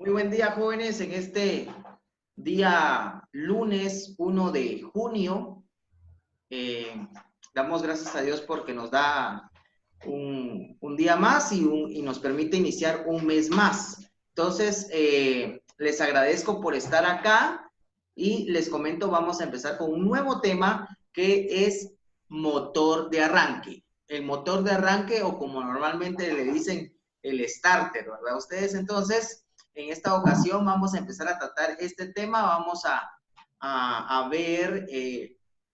Muy buen día, jóvenes, en este día lunes 1 de junio. Damos gracias a Dios porque nos da un día más y nos permite iniciar un mes más. Entonces, les agradezco por estar acá y les comento, vamos a empezar con un nuevo tema que es motor de arranque. El motor de arranque, o como normalmente le dicen, el starter, ¿verdad? Ustedes, entonces, en esta ocasión vamos a empezar a tratar este tema. Vamos a ver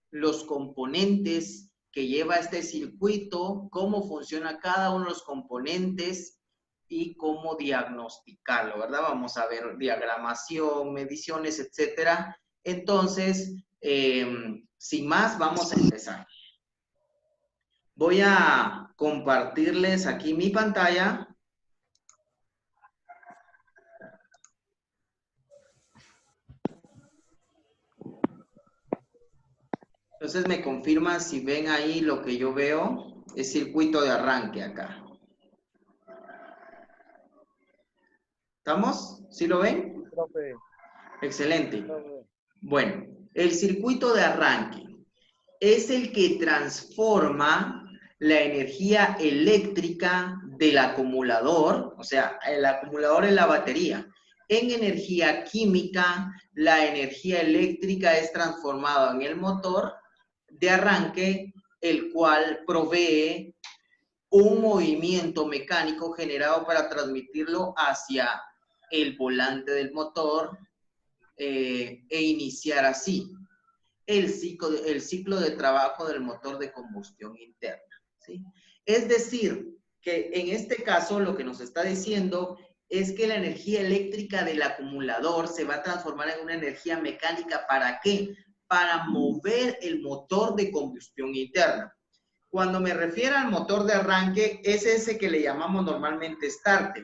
los componentes que lleva este circuito, cómo funciona cada uno de los componentes y cómo diagnosticarlo, ¿verdad? Vamos a ver diagramación, mediciones, etcétera. Entonces, sin más, vamos a empezar. Voy a compartirles aquí mi pantalla. Entonces me confirman si ven ahí lo que yo veo, es circuito de arranque acá. ¿Estamos? ¿Sí lo ven? Profe. Excelente. Profe. Bueno, el circuito de arranque es el que transforma la energía eléctrica del acumulador, o sea, el acumulador es la batería, en energía química. La energía eléctrica es transformada en el motor de arranque, el cual provee un movimiento mecánico generado para transmitirlo hacia el volante del motor e iniciar así el ciclo de trabajo del motor de combustión interna, ¿sí? Es decir, que en este caso lo que nos está diciendo es que la energía eléctrica del acumulador se va a transformar en una energía mecánica. ¿Para qué? Para mover el motor de combustión interna. Cuando me refiero al motor de arranque, es ese que le llamamos normalmente starter.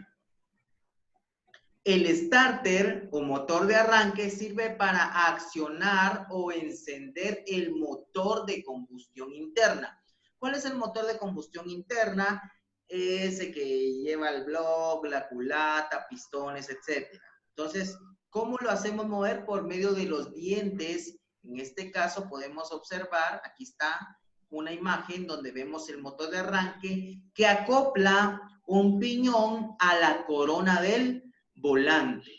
El starter o motor de arranque sirve para accionar o encender el motor de combustión interna. ¿Cuál es el motor de combustión interna? Ese que lleva el bloque, la culata, pistones, etc. Entonces, ¿cómo lo hacemos mover? Por medio de los dientes. En este caso podemos observar, aquí está una imagen donde vemos el motor de arranque que acopla un piñón a la corona del volante.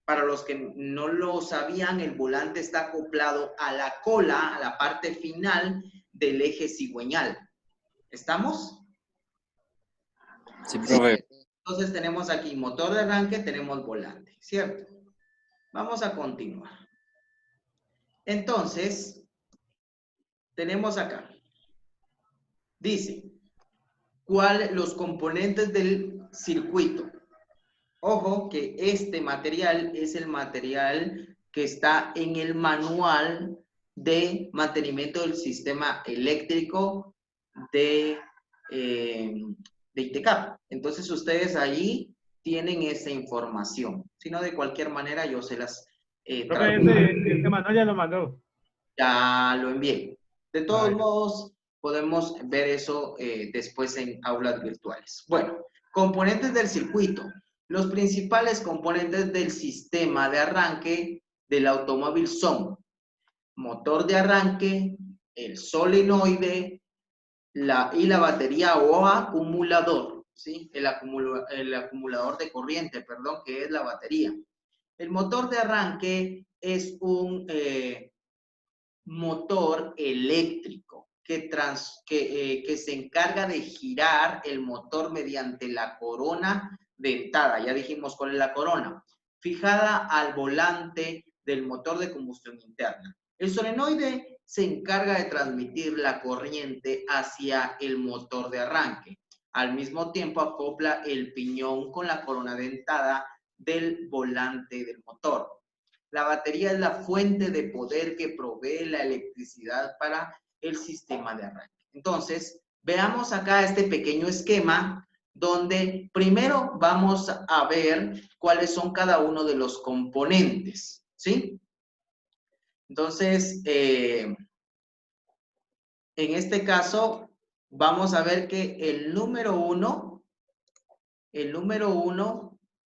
Para los que no lo sabían, el volante está acoplado a la cola, a la parte final del eje cigüeñal. ¿Estamos? Sí, profe. Entonces tenemos aquí motor de arranque, tenemos volante, ¿cierto? Vamos a continuar. Entonces, tenemos acá. Dice, los componentes del circuito. Ojo que este material es el material que está en el manual de mantenimiento del sistema eléctrico de ITCAP. Entonces ustedes allí tienen esa información. Si no, de cualquier manera yo se las Profe, este manual ya lo mandó. ya lo envié. De todos modos, podemos ver eso después en aulas virtuales. Bueno, componentes del circuito. Los principales componentes del sistema de arranque del automóvil son motor de arranque, el solenoide y la batería o acumulador, ¿sí? El acumulador de corriente, perdón, que es la batería. El motor de arranque es un motor eléctrico que se encarga de girar el motor mediante la corona dentada. Ya dijimos cuál es la corona. Fijada al volante del motor de combustión interna. El solenoide se encarga de transmitir la corriente hacia el motor de arranque. Al mismo tiempo acopla el piñón con la corona dentada del volante del motor. La batería es la fuente de poder que provee la electricidad para el sistema de arranque. Entonces, veamos acá este pequeño esquema donde primero vamos a ver cuáles son cada uno de los componentes, ¿sí? Entonces, en este caso, vamos a ver que el número uno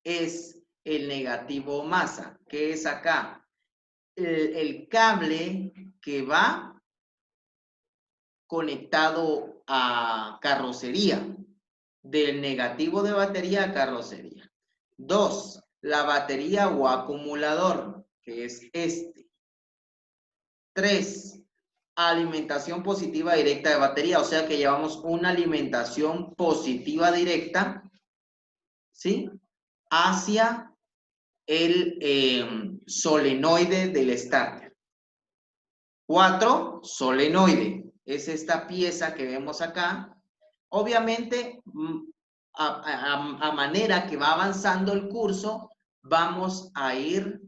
es el negativo masa, que es acá. El cable que va conectado a carrocería, del negativo de batería a carrocería. 2, la batería o acumulador, que es este. 3, alimentación positiva directa de batería, o sea que llevamos una alimentación positiva directa, ¿sí? Hacia el solenoide del starter. 4, solenoide. Es esta pieza que vemos acá. Obviamente, a manera que va avanzando el curso, vamos a ir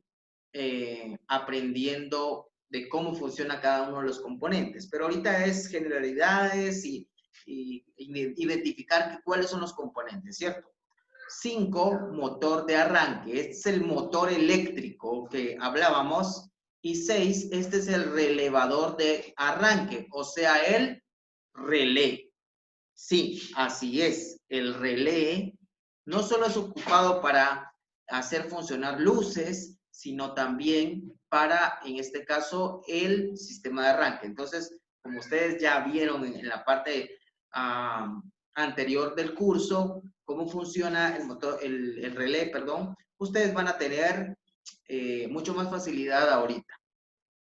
aprendiendo de cómo funciona cada uno de los componentes. Pero ahorita es generalidades y identificar cuáles son los componentes, ¿cierto? 5, motor de arranque. Este es el motor eléctrico que hablábamos. Y 6, este es el relevador de arranque, o sea, el relé. Sí, así es. El relé no solo es ocupado para hacer funcionar luces, sino también para, en este caso, el sistema de arranque. Entonces, como ustedes ya vieron en la parte anterior del curso, cómo funciona el motor, el relé, perdón, ustedes van a tener mucho más facilidad ahorita.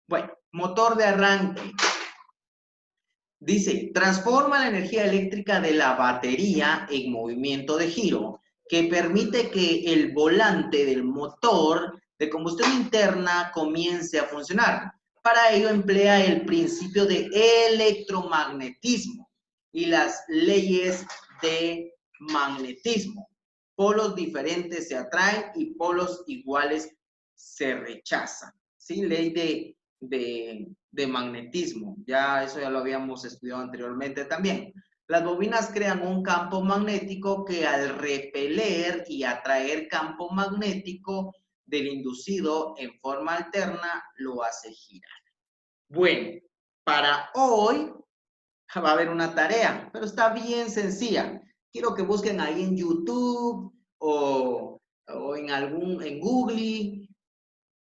Bueno, motor de arranque. Dice, transforma la energía eléctrica de la batería en movimiento de giro, que permite que el volante del motor de combustión interna comience a funcionar. Para ello emplea el principio de electromagnetismo y las leyes de magnetismo. Polos diferentes se atraen y polos iguales se rechazan. ¿Sí? Ley de magnetismo. Ya eso ya lo habíamos estudiado anteriormente también. Las bobinas crean un campo magnético que al repeler y atraer campo magnético del inducido en forma alterna lo hace girar. Bueno, para hoy va a haber una tarea, pero está bien sencilla. Quiero que busquen ahí en YouTube o en Google,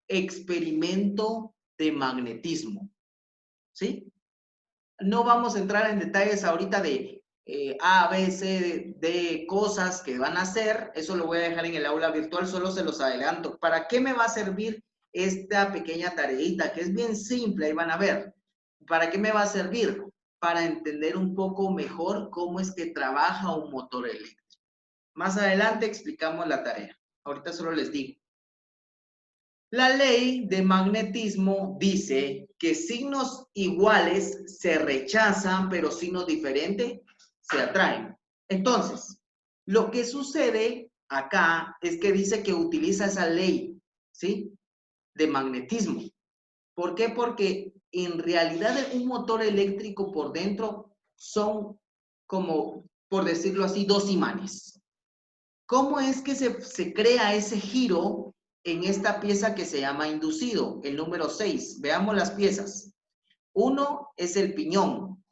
experimento de magnetismo, ¿sí? No vamos a entrar en detalles ahorita de A, B, C, de cosas que van a hacer. Eso lo voy a dejar en el aula virtual, solo se los adelanto. ¿Para qué me va a servir esta pequeña tareita? Que es bien simple, ahí van a ver. ¿Para qué me va a servir? Para entender un poco mejor cómo es que trabaja un motor eléctrico. Más adelante explicamos la tarea. Ahorita solo les digo. La ley de magnetismo dice que signos iguales se rechazan, pero signos diferentes se atraen. Entonces, lo que sucede acá es que dice que utiliza esa ley, ¿sí? De magnetismo. ¿Por qué? Porque en realidad un motor eléctrico por dentro son como, por decirlo así, dos imanes. ¿Cómo es que se crea ese giro en esta pieza que se llama inducido, el número 6? Veamos las piezas. 1 es el piñón.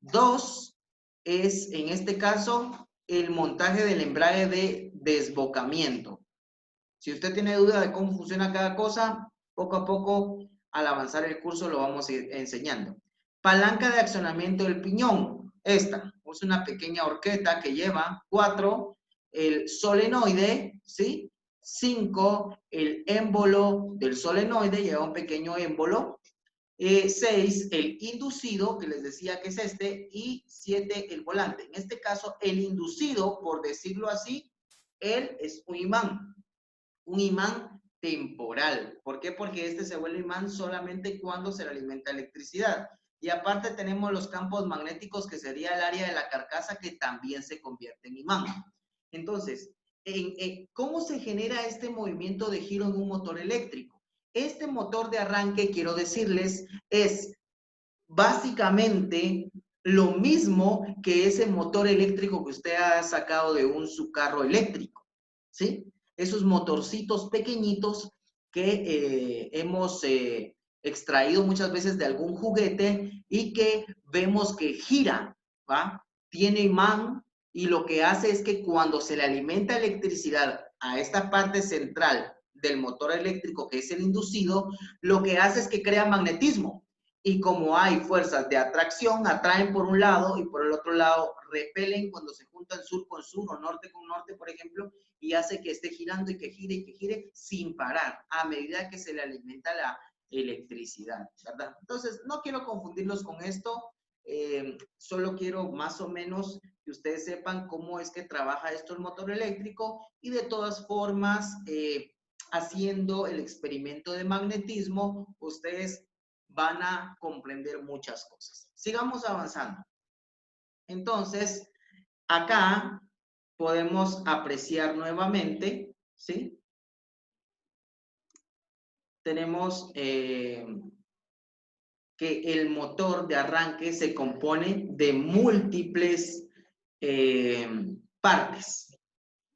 2 es, en este caso, el montaje del embrague de desbocamiento. Si usted tiene duda de cómo funciona cada cosa, poco a poco, al avanzar el curso, lo vamos a ir enseñando. Palanca de accionamiento del piñón. Esta es una pequeña horqueta que lleva 4, el solenoide, ¿sí? 5, el émbolo del solenoide, lleva un pequeño émbolo. 6, el inducido, que les decía que es este, y 7, el volante. En este caso, el inducido, por decirlo así, él es un imán temporal. ¿Por qué? Porque este se vuelve imán solamente cuando se le alimenta electricidad. Y aparte tenemos los campos magnéticos, que sería el área de la carcasa, que también se convierte en imán. Entonces, ¿cómo se genera este movimiento de giro en un motor eléctrico? Este motor de arranque, quiero decirles, es básicamente lo mismo que ese motor eléctrico que usted ha sacado de su carro eléctrico, ¿sí? Esos motorcitos pequeñitos que hemos extraído muchas veces de algún juguete y que vemos que gira, ¿va? Tiene imán y lo que hace es que cuando se le alimenta electricidad a esta parte central del motor eléctrico, que es el inducido, lo que hace es que crea magnetismo. Y como hay fuerzas de atracción, atraen por un lado y por el otro lado repelen cuando se juntan sur con sur o norte con norte, por ejemplo, y hace que esté girando y que gire sin parar a medida que se le alimenta la electricidad, ¿verdad? Entonces, no quiero confundirlos con esto, solo quiero más o menos que ustedes sepan cómo es que trabaja esto el motor eléctrico y de todas formas, haciendo el experimento de magnetismo, ustedes van a comprender muchas cosas. Sigamos avanzando. Entonces, acá podemos apreciar nuevamente, ¿sí? Tenemos que el motor de arranque se compone de múltiples partes.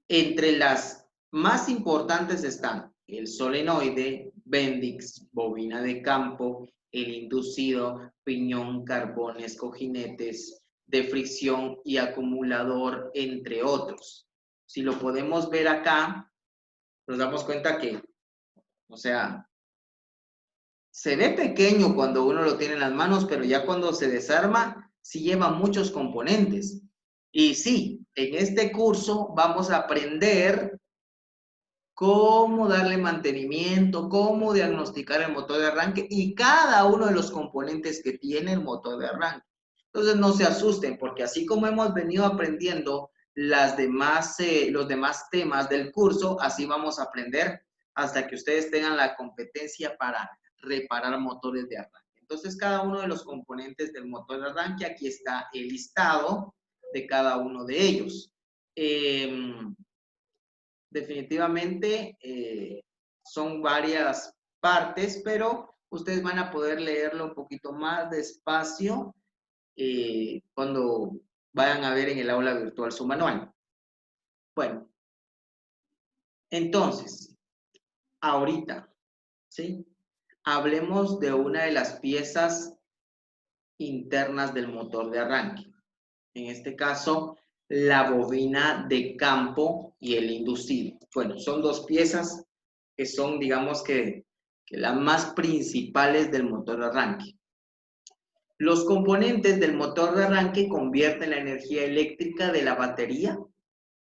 Entre las más importantes están el solenoide, Bendix, bobina de campo, el inducido, piñón, carbones, cojinetes de fricción y acumulador, entre otros. Si lo podemos ver acá, nos damos cuenta que, o sea, se ve pequeño cuando uno lo tiene en las manos, pero ya cuando se desarma, sí lleva muchos componentes. Y sí, en este curso vamos a aprender cómo darle mantenimiento, cómo diagnosticar el motor de arranque y cada uno de los componentes que tiene el motor de arranque. Entonces no se asusten, porque así como hemos venido aprendiendo los demás temas del curso, así vamos a aprender hasta que ustedes tengan la competencia para reparar motores de arranque. Entonces, cada uno de los componentes del motor de arranque, aquí está el listado de cada uno de ellos. Definitivamente son varias partes, pero ustedes van a poder leerlo un poquito más despacio cuando vayan a ver en el aula virtual su manual. Bueno, entonces, ahorita, ¿sí? Hablemos de una de las piezas internas del motor de arranque. En este caso, la bobina de campo y el inducido. Bueno, son dos piezas que son, digamos que las más principales del motor de arranque. Los componentes del motor de arranque convierten la energía eléctrica de la batería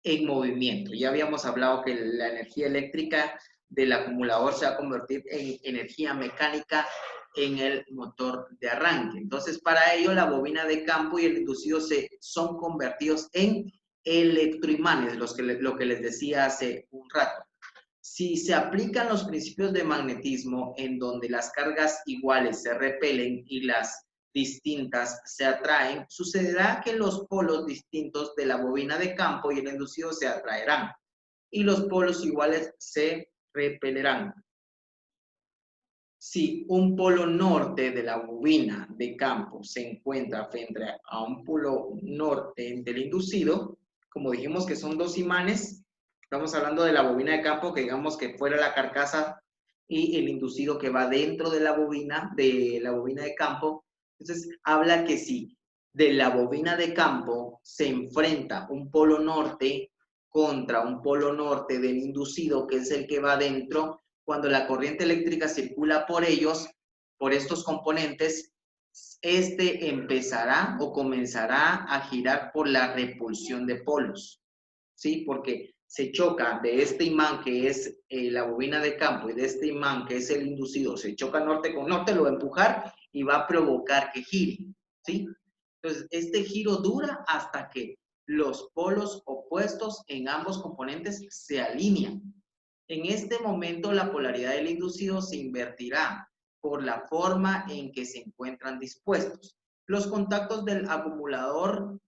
en movimiento. Ya habíamos hablado que la energía eléctrica del acumulador se va a convertir en energía mecánica en el motor de arranque. Entonces, para ello, la bobina de campo y el inducido son convertidos en electroimanes, lo que les decía hace un rato. Si se aplican los principios de magnetismo en donde las cargas iguales se repelen y las distintas se atraen, sucederá que los polos distintos de la bobina de campo y el inducido se atraerán y los polos iguales se repelerán. Si un polo norte de la bobina de campo se encuentra frente a un polo norte del inducido, como dijimos que son dos imanes, estamos hablando de la bobina de campo, que digamos que fuera la carcasa, y el inducido que va dentro de la bobina de campo. Entonces, habla que si de la bobina de campo se enfrenta un polo norte contra un polo norte del inducido, que es el que va dentro, cuando la corriente eléctrica circula por ellos, por estos componentes, este empezará o comenzará a girar por la repulsión de polos, ¿sí? Porque se choca de este imán que es la bobina de campo y de este imán que es el inducido, se choca norte con norte, lo va a empujar y va a provocar que gire, ¿sí? Entonces, este giro dura hasta que los polos opuestos en ambos componentes se alinean. En este momento, la polaridad del inducido se invertirá por la forma en que se encuentran dispuestos. Los contactos del conmutador,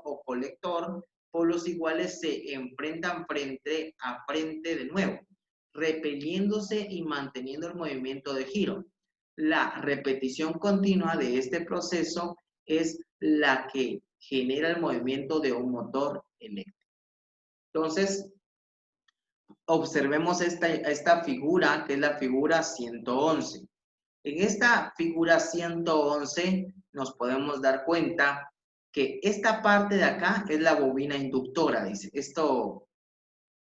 o colector, polos iguales se enfrentan frente a frente de nuevo, repeliéndose y manteniendo el movimiento de giro. La repetición continua de este proceso es la que genera el movimiento de un motor eléctrico. Entonces, observemos esta figura, que es la figura 111. En esta figura 111 nos podemos dar cuenta que esta parte de acá es la bobina inductora, dice. Esto,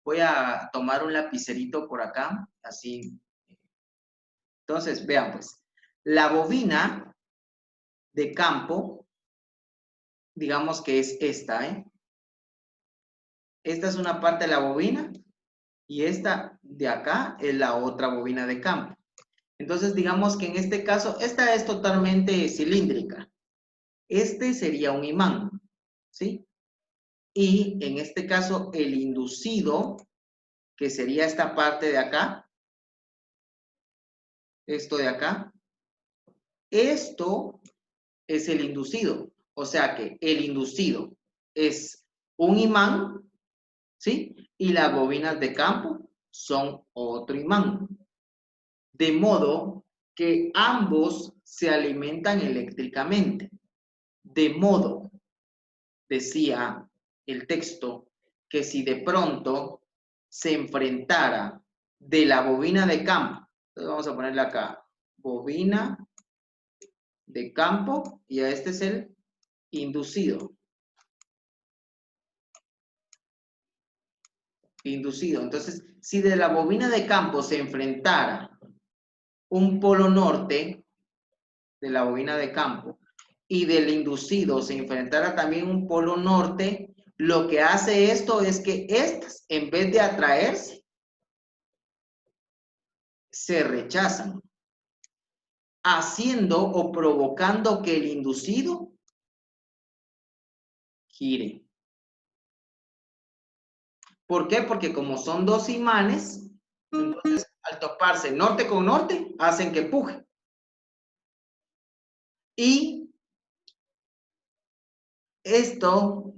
voy a tomar un lapicerito por acá, así. Entonces, vean pues, la bobina de campo, digamos que es esta, ¿eh? Esta es una parte de la bobina y esta de acá es la otra bobina de campo. Entonces, digamos que en este caso, esta es totalmente cilíndrica. Este sería un imán, ¿sí? Y en este caso, el inducido, que sería esta parte de acá, esto de acá, esto es el inducido. O sea que el inducido es un imán, ¿sí? Y las bobinas de campo son otro imán. De modo que ambos se alimentan eléctricamente. De modo, decía el texto, que si de pronto se enfrentara de la bobina de campo, entonces vamos a ponerle acá, bobina de campo, y a este es el inducido. Inducido. Entonces, si de la bobina de campo se enfrentara un polo norte de la bobina de campo y del inducido se enfrentara también un polo norte, lo que hace esto es que estas, en vez de atraerse, se rechazan, haciendo o provocando que el inducido gire. ¿Por qué? Porque como son dos imanes, entonces al toparse norte con norte, hacen que empuje. Y esto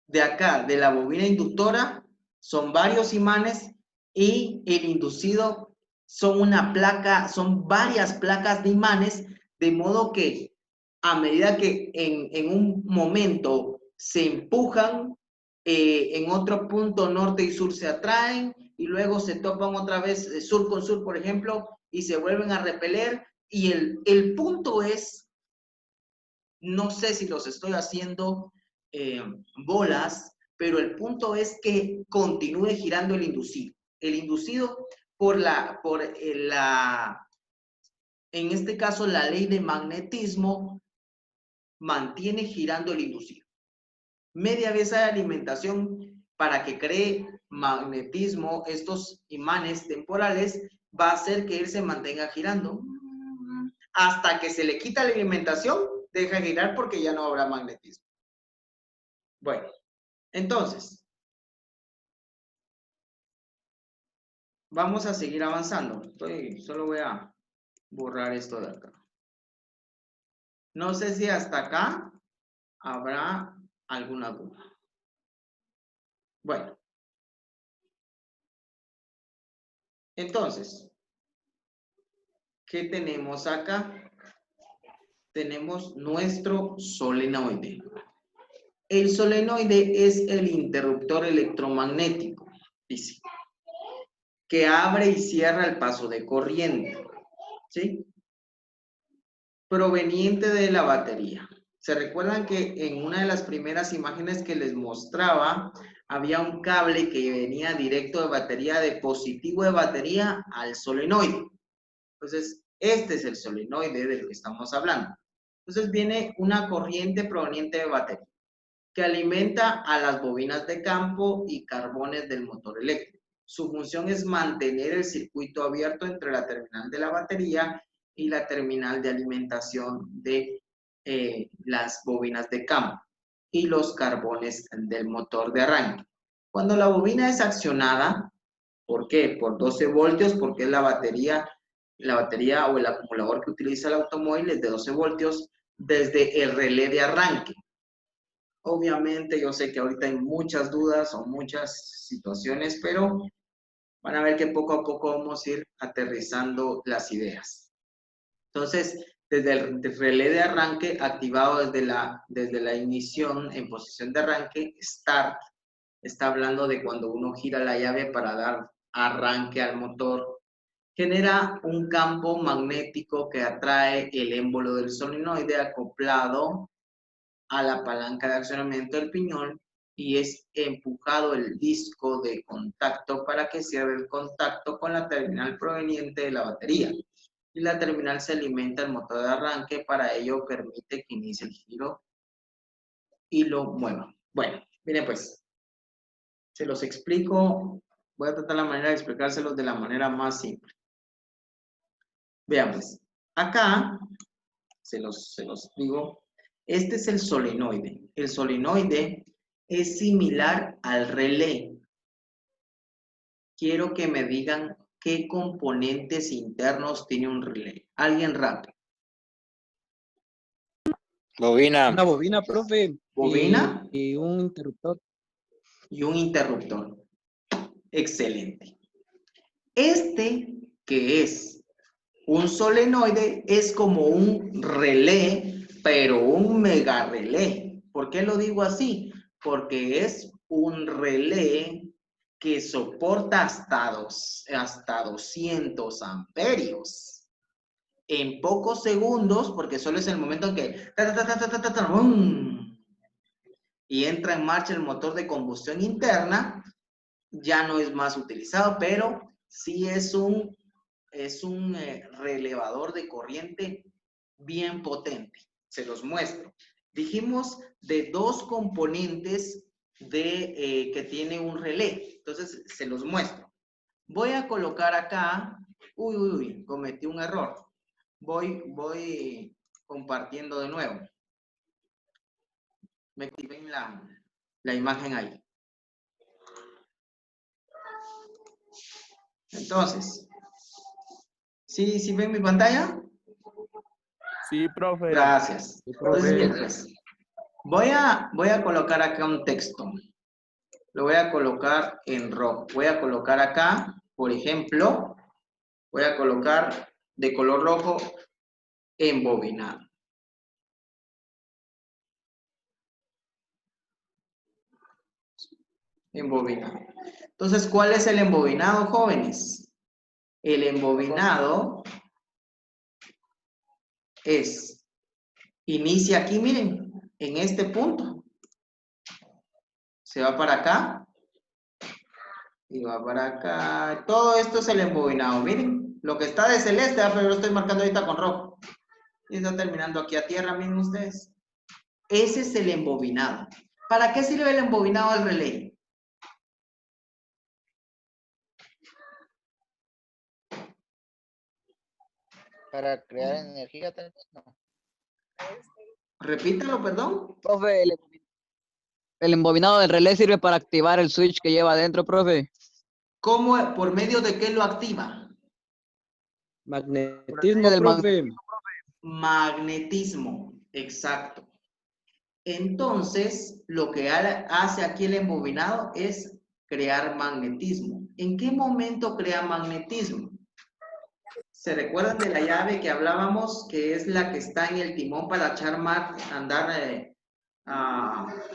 de acá, de la bobina inductora, son varios imanes y el inducido son una placa, son varias placas de imanes, de modo que a medida que en un momento se empujan, en otro punto norte y sur se atraen y luego se topan otra vez sur con sur, por ejemplo, y se vuelven a repeler. Y el punto es, no sé si los estoy haciendo bolas, pero el punto es que continúe girando el inducido. El inducido en este caso, la ley de magnetismo mantiene girando el inducido. Media vez hay alimentación para que cree magnetismo, estos imanes temporales, va a hacer que él se mantenga girando. Hasta que se le quita la alimentación, deja de girar porque ya no habrá magnetismo. Bueno, entonces, vamos a seguir avanzando. Solo voy a borrar esto de acá. No sé si hasta acá habrá alguna duda. Bueno, entonces, ¿qué tenemos acá? Tenemos nuestro solenoide. El solenoide es el interruptor electromagnético, dice, que abre y cierra el paso de corriente, ¿sí? Proveniente de la batería. ¿Se recuerdan que en una de las primeras imágenes que les mostraba, había un cable que venía directo de batería, de positivo de batería al solenoide? Entonces, este es el solenoide del que estamos hablando. Entonces viene una corriente proveniente de batería que alimenta a las bobinas de campo y carbones del motor eléctrico. Su función es mantener el circuito abierto entre la terminal de la batería y la terminal de alimentación de las bobinas de campo y los carbones del motor de arranque. Cuando la bobina es accionada, ¿por qué? Por 12 voltios, porque es la batería o el acumulador que utiliza el automóvil es de 12 voltios desde el relé de arranque. Obviamente yo sé que ahorita hay muchas dudas o muchas situaciones, pero van a ver que poco a poco vamos a ir aterrizando las ideas. Entonces, desde el relé de arranque activado desde la ignición en posición de arranque, start, está hablando de cuando uno gira la llave para dar arranque al motor, genera un campo magnético que atrae el émbolo del solenoide acoplado a la palanca de accionamiento del piñón y es empujado el disco de contacto para que cierre el contacto con la terminal proveniente de la batería. Y la terminal se alimenta el motor de arranque, para ello permite que inicie el giro y lo mueva. Bueno, miren pues, se los explico, voy a tratar la manera de explicárselos de la manera más simple. Vean pues, acá, se los digo, este es el solenoide. El solenoide es similar al relé. Quiero que me digan qué componentes internos tiene un relé. Alguien rápido. Bobina. Una bobina, profe. Bobina. Y un interruptor. Y un interruptor. Excelente. Este, que es un solenoide, es como un relé, pero un mega relé. ¿Por qué lo digo así? Porque es un relé que soporta hasta 200 amperios. En pocos segundos, porque solo es el momento en que y entra en marcha el motor de combustión interna, ya no es más utilizado, pero sí es un relevador de corriente bien potente. Se los muestro. Dijimos de dos componentes que tiene un relé. Entonces, se los muestro. Voy a colocar acá, cometí un error. Voy compartiendo de nuevo. Me ven la imagen ahí. Entonces, ¿sí ven mi pantalla? Sí, profe. Gracias. Sí, profe. Entonces, mientras, voy a colocar acá un texto. Lo voy a colocar en rojo. Voy a colocar acá, por ejemplo, voy a colocar de color rojo embobinado. Embobinado. Entonces, ¿cuál es el embobinado, jóvenes? El embobinado inicia aquí, miren, en este punto. Se va para acá. Y va para acá. Todo esto es el embobinado. Miren, lo que está de celeste, pero lo estoy marcando ahorita con rojo. Y está terminando aquí a tierra, miren ustedes. Ese es el embobinado. ¿Para qué sirve el embobinado del relé? Para crear energía, tal vez no. Repítalo, perdón. Profe, el embobinado del relé sirve para activar el switch que lleva adentro, profe. ¿Cómo, por medio de qué lo activa? Magnetismo, profe. Magnetismo, exacto. Entonces, lo que hace aquí el embobinado es crear magnetismo. ¿En qué momento crea magnetismo? ¿Se recuerdan de la llave que hablábamos, que es la que está en el timón para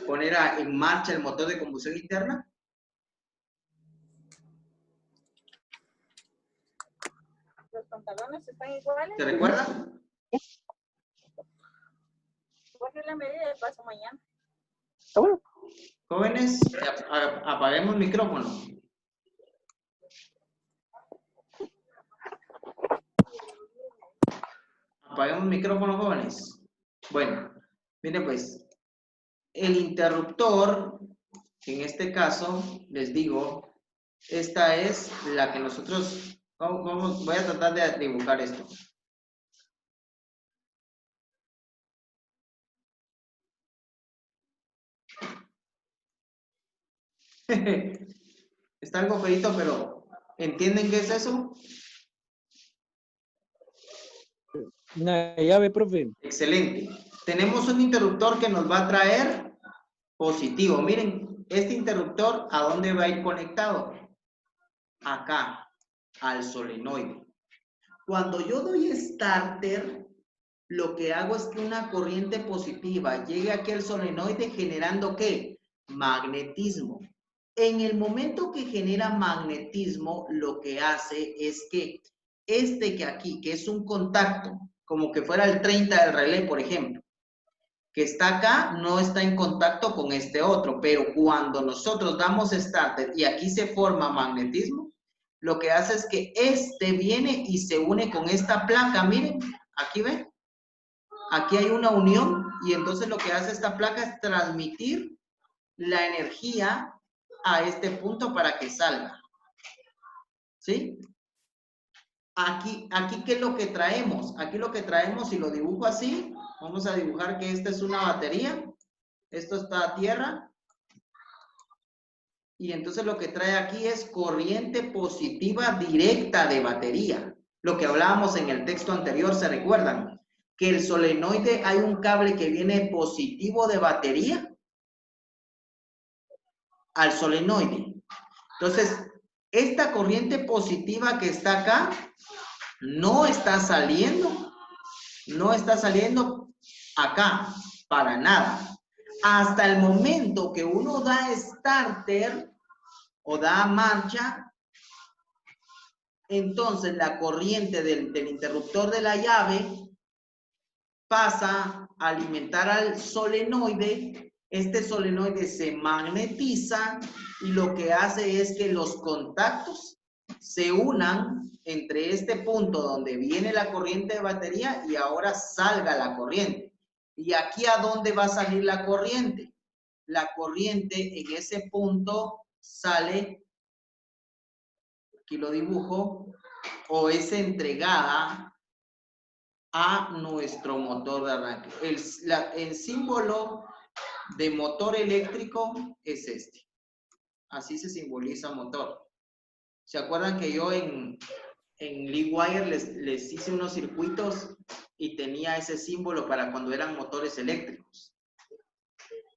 poner en marcha el motor de combustión interna? ¿Los pantalones están iguales? ¿Se recuerdan? Voy a la medida de paso mañana. Jóvenes, apaguemos el micrófono. Apaguemos el micrófono, jóvenes. Bueno, miren pues, el interruptor, en este caso, les digo, esta es la que nosotros, voy a tratar de dibujar esto. Está algo feito, pero ¿entienden qué es eso? Una llave, profe. Excelente. Tenemos un interruptor que nos va a traer positivo. Miren, este interruptor, ¿a dónde va a ir conectado? Acá, al solenoide. Cuando yo doy starter, lo que hago es que una corriente positiva llegue aquí al solenoide generando ¿qué? Magnetismo. En el momento que genera magnetismo, lo que hace es que que aquí, que es un contacto, como que fuera el 30 del relé, por ejemplo, que está acá no está en contacto con este otro, pero cuando nosotros damos starter y aquí se forma magnetismo, lo que hace es que este viene y se une con esta placa. Miren, aquí ven, aquí hay una unión y entonces lo que hace esta placa es transmitir la energía a este punto para que salga. ¿Sí? Aquí, ¿qué es lo que traemos? Aquí lo que traemos, si lo dibujo así, vamos a dibujar que esta es una batería. Esto está a tierra. Y entonces lo que trae aquí es corriente positiva directa de batería. Lo que hablábamos en el texto anterior, ¿se recuerdan? Que el solenoide hay un cable que viene positivo de batería al solenoide. Entonces, esta corriente positiva que está acá no está saliendo acá para nada. Hasta el momento que uno da starter o da marcha, entonces la corriente del interruptor de la llave pasa a alimentar al solenoide. Este solenoide se magnetiza y lo que hace es que los contactos se unan entre este punto donde viene la corriente de batería y ahora salga la corriente. ¿Y aquí a dónde va a salir la corriente? La corriente en ese punto sale, aquí lo dibujo, o es entregada a nuestro motor de arranque. El símbolo de motor eléctrico es este. Así se simboliza motor. ¿Se acuerdan que yo en LeadWire les hice unos circuitos y tenía ese símbolo para cuando eran motores eléctricos?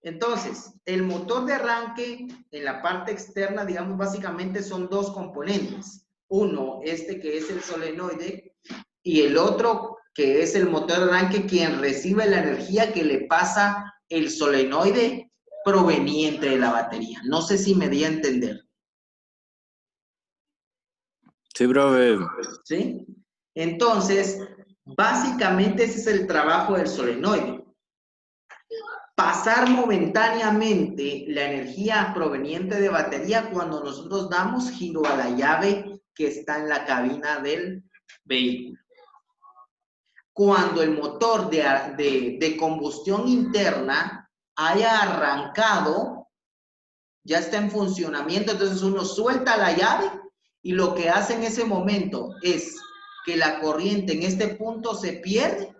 Entonces, el motor de arranque en la parte externa, digamos, básicamente son dos componentes. Uno, este que es el solenoide, y el otro que es el motor de arranque, quien recibe la energía que le pasa el solenoide proveniente de la batería. No sé si me di a entender. Sí, profe. ¿Sí? Entonces, básicamente ese es el trabajo del solenoide. Pasar momentáneamente la energía proveniente de batería cuando nosotros damos giro a la llave que está en la cabina del vehículo. Cuando el motor de combustión interna haya arrancado, ya está en funcionamiento, entonces uno suelta la llave y lo que hace en ese momento es que la corriente en este punto se pierde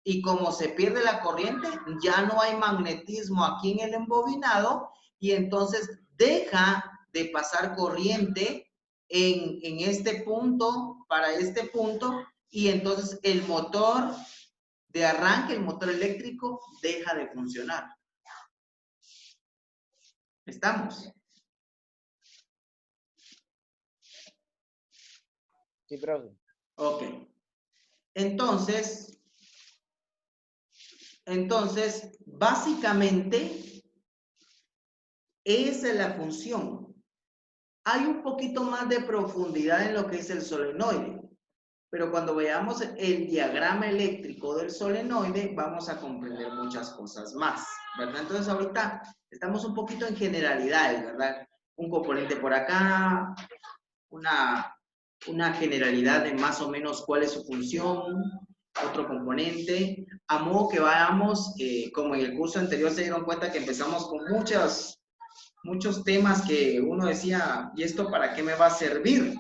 y como se pierde la corriente, ya no hay magnetismo aquí en el embobinado y entonces deja de pasar corriente en este punto, para este punto, y entonces el motor de arranque, el motor eléctrico, deja de funcionar. ¿Estamos? Sí, profe. Ok. Entonces, básicamente, esa es la función. Hay un poquito más de profundidad en lo que es el solenoide, pero cuando veamos el diagrama eléctrico del solenoide, vamos a comprender muchas cosas más, ¿verdad? Entonces, ahorita estamos un poquito en generalidades, ¿verdad? Un componente por acá, una generalidad de más o menos cuál es su función, otro componente, a modo que vayamos, como en el curso anterior se dieron cuenta que empezamos con muchos temas que uno decía, ¿y esto para qué me va a servir?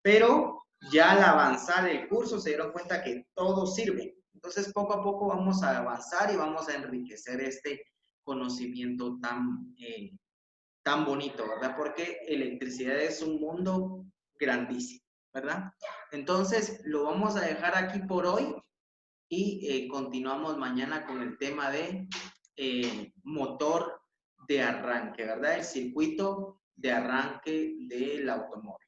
Pero ya al avanzar el curso se dieron cuenta que todo sirve. Entonces, poco a poco vamos a avanzar y vamos a enriquecer este conocimiento tan bonito, ¿verdad? Porque electricidad es un mundo grandísimo, ¿verdad? Entonces, lo vamos a dejar aquí por hoy y continuamos mañana con el tema de motor de arranque, ¿verdad? El circuito de arranque del automóvil.